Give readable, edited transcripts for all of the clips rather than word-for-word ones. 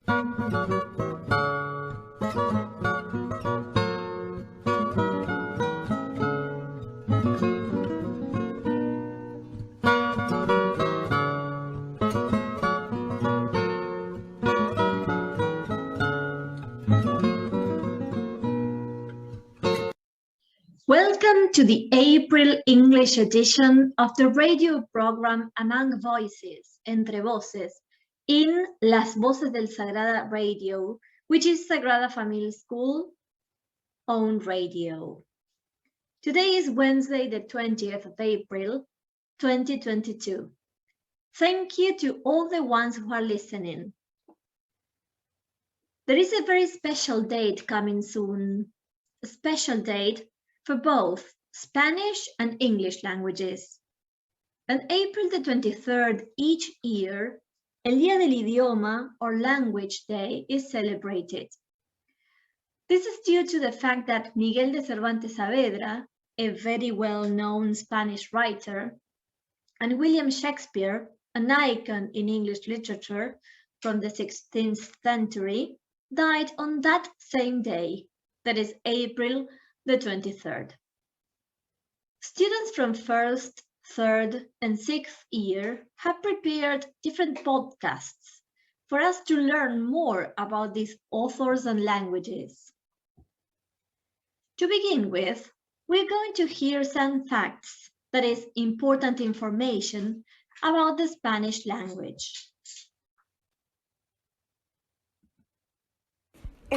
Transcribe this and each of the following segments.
Welcome to the April English edition of the radio program Among Voices, Entre Voces, in Las Voces del Sagrada radio, which is Sagrada Family School owned radio. Today is Wednesday, the 20th of April, 2022. Thank you to all the ones who are listening. There is a very special date coming soon, a special date for both Spanish and English languages. On April the 23rd each year, El Día del Idioma or Language Day is celebrated. This is due to the fact that Miguel de Cervantes Saavedra, a very well-known Spanish writer, and William Shakespeare, an icon in English literature from the 16th century, died on that same day, that is April the 23rd. Students from first, third, and sixth year have prepared different podcasts for us to learn more about these authors and languages. To begin with, we're going to hear some facts, that is, important information about the Spanish language.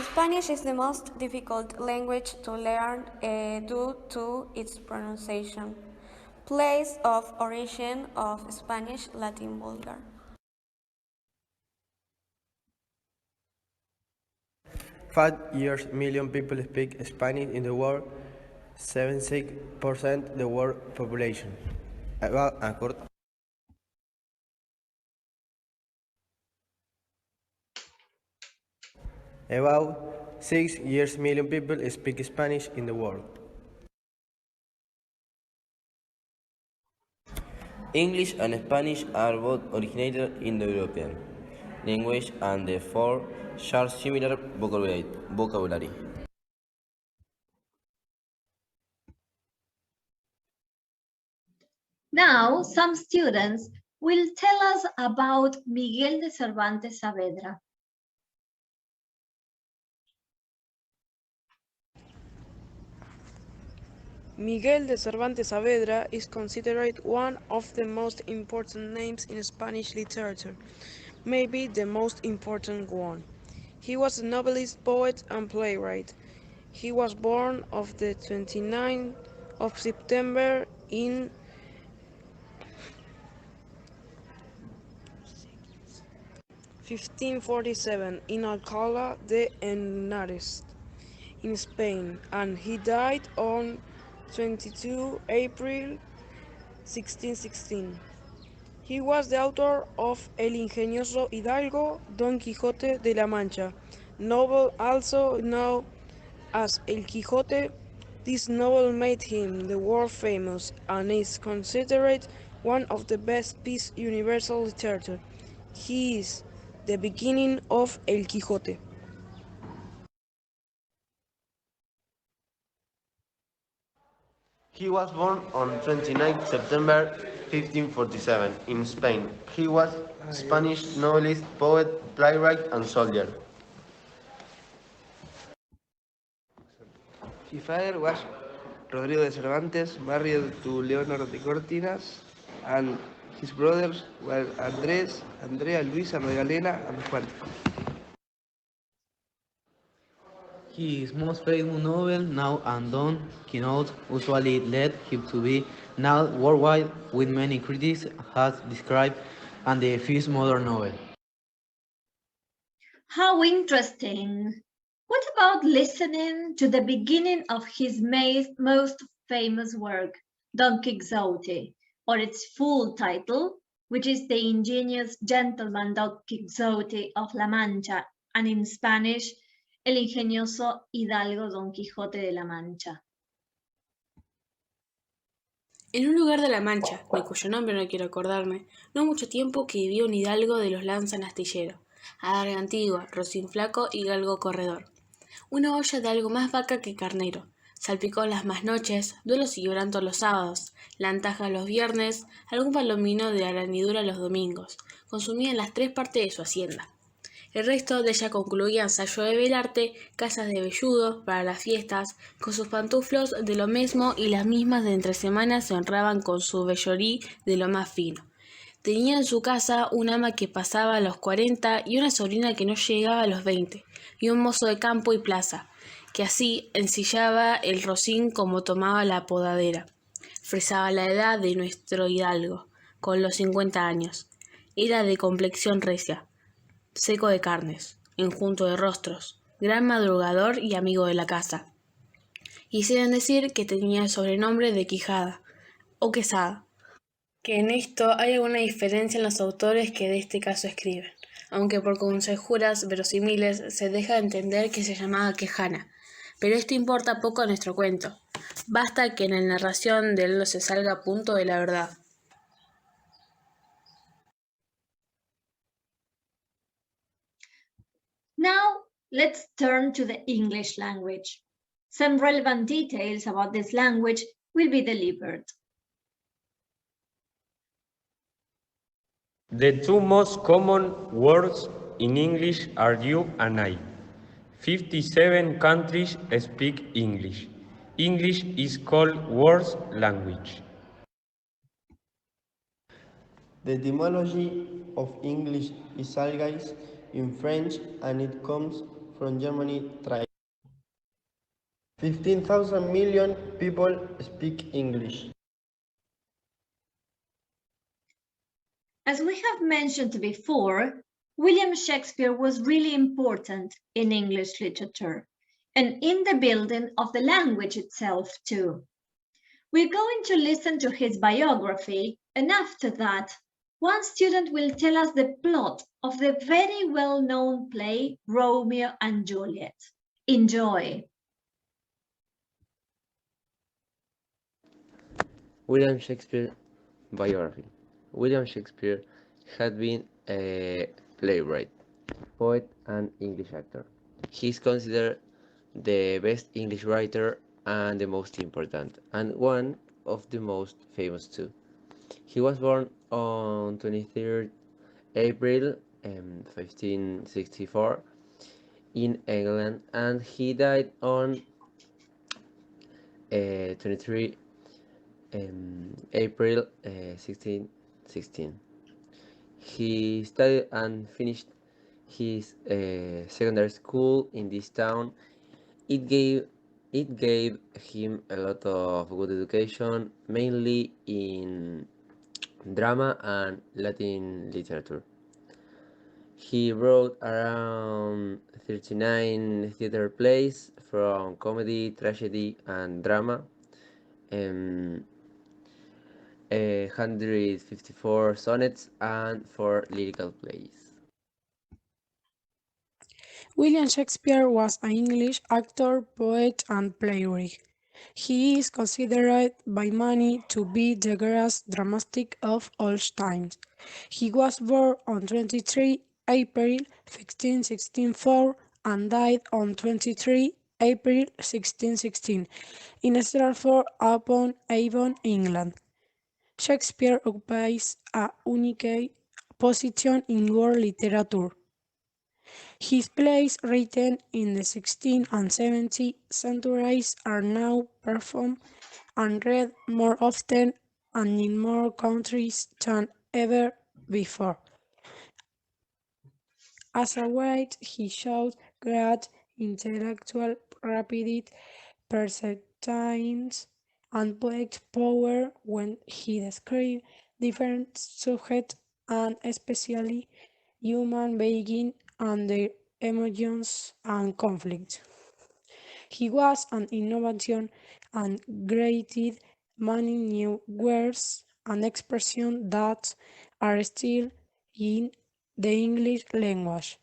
Spanish is the most difficult language to learn due to its pronunciation. Place of origin of Spanish, Latin vulgar. Five years million people speak Spanish in the world, 76% the world population. About 6 years million people speak Spanish in the world. English and Spanish are both originated in the European language and therefore share similar vocabulary. Now, some students will tell us about Miguel de Cervantes Saavedra. Miguel de Cervantes Saavedra is considered one of the most important names in Spanish literature, maybe the most important one. He was a novelist, poet, and playwright. He was born on the 29th of September in 1547 in Alcalá de Henares, in Spain, and he died on 22 April 1616. He was the author of El ingenioso Hidalgo, Don Quixote de la Mancha, novel also known as El Quijote. This novel made him the world famous and is considered one of the best piece universal literature. He is the beginning of El Quijote. He was born on 29 September 1547 in Spain. He was Spanish novelist, poet, playwright, and soldier. His father was Rodrigo de Cervantes, married to Leonor de Cortinas, and his brothers were Andrés, Andrea, Luisa, Magdalena, and Juan. His most famous novel, Now and Don Quixote, usually led him to be known worldwide, with many critics has described as the first modern novel. How interesting! What about listening to the beginning of his most famous work, Don Quixote, or its full title, which is The Ingenious Gentleman Don Quixote of La Mancha, and in Spanish, El ingenioso Hidalgo Don Quijote de la Mancha. En un lugar de La Mancha, de cuyo nombre no quiero acordarme, no mucho tiempo que vivió un hidalgo de los lanzas en astillero. adarga antigua, rocín flaco y galgo corredor. Una olla de algo más vaca que carnero, salpicón las más noches, duelos y lloranto los sábados, lantaja los viernes, algún palomino de aranidura los domingos, consumía en las 3 partes de su hacienda. El resto de ella concluía ensayo de velarte, casas de velludo para las fiestas, con sus pantuflos de lo mismo y las mismas de entre semanas se honraban con su vellorí de lo más fino. Tenía en su casa un ama que pasaba a los 40 y una sobrina que no llegaba a los 20, y un mozo de campo y plaza, que así ensillaba el rocín como tomaba la podadera. Fresaba la edad de nuestro hidalgo, con los 50 años. Era de complexión recia, seco de carnes, enjunto de rostros, gran madrugador y amigo de la casa. Hicieron decir que tenía el sobrenombre de Quijada o Quesada, que en esto hay alguna diferencia en los autores que de este caso escriben, aunque por conjeturas verosímiles se deja entender que se llamaba Quejana, pero esto importa poco a nuestro cuento. Basta que en la narración de él no se salga a punto de la verdad. Now, let's turn to the English language. Some relevant details about this language will be delivered. The two most common words in English are you and I. 57 countries speak English. English is called world language. The etymology of English is algae in French and it comes from Germany. 15,000 million people speak English. As we have mentioned before, William Shakespeare was really important in English literature and in the building of the language itself too. We're going to listen to his biography, and after that, one student will tell us the plot of the very well-known play Romeo and Juliet. Enjoy! William Shakespeare biography. William Shakespeare had been a playwright, poet, and English actor. He is considered the best English writer and the most important, and one of the most famous too. He was born on 23rd April 1564 in England, and he died on 23 April 1616. He studied and finished his secondary school in this town. It gave him a lot of good education, mainly in drama and Latin literature. He wrote around 39 theater plays, from comedy, tragedy, and drama. 154 sonnets and 4 lyrical plays. William Shakespeare was an English actor, poet, and playwright. He is considered by many to be the greatest dramatic of all times. He was born on 23 April 1564 and died on 23 April 1616 in Stratford-upon-Avon, England. Shakespeare occupies a unique position in world literature. His plays written in the 16th and 17th centuries are now performed and read more often and in more countries than ever before. As a writer, he showed great intellectual rapidity, perceptions, and poetic power when he described different subjects and especially human beings and their emotions and conflicts. He was an innovation and created many new words and expressions that are still in the English language.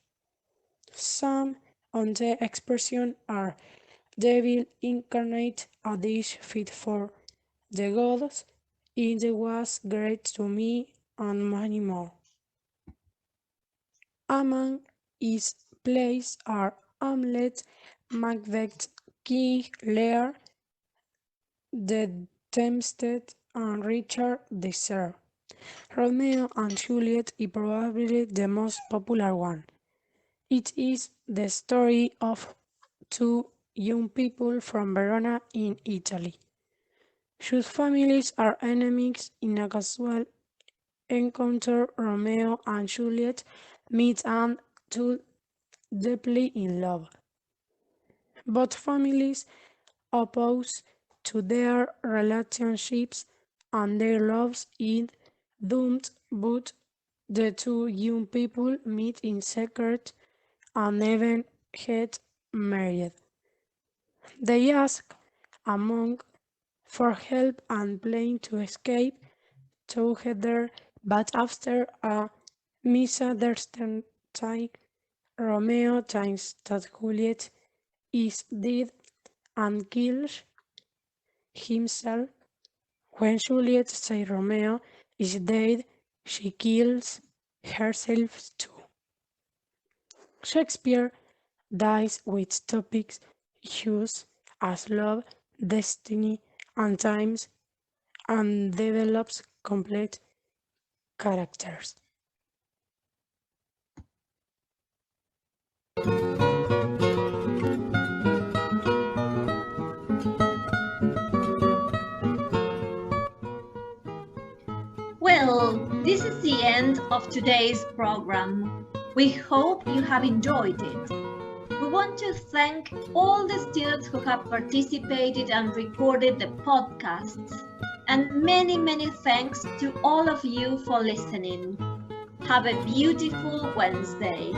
Some of the expressions are devil incarnate, a dish fit for the gods, it was great to me, and many more. Among his plays are Hamlet, Macbeth, King Lear, The Tempest, and Richard III. Romeo and Juliet is probably the most popular one. It is the story of two young people from Verona in Italy, whose families are enemies. In a casual encounter, Romeo and Juliet meet and fall deeply in love. Both families oppose to their relationships and their loves is doomed, but the two young people meet in secret and even get married. They ask a monk for help and plan to escape together, but after a misunderstanding, Romeo thinks that Juliet is dead and kills himself. When Juliet says Romeo is dead, she kills herself too. Shakespeare deals with topics such as love, destiny, and times, and develops complex characters. Well, this is the end of today's program. We hope you have enjoyed it. We want to thank all the students who have participated and recorded the podcasts. And many, many thanks to all of you for listening. Have a beautiful Wednesday.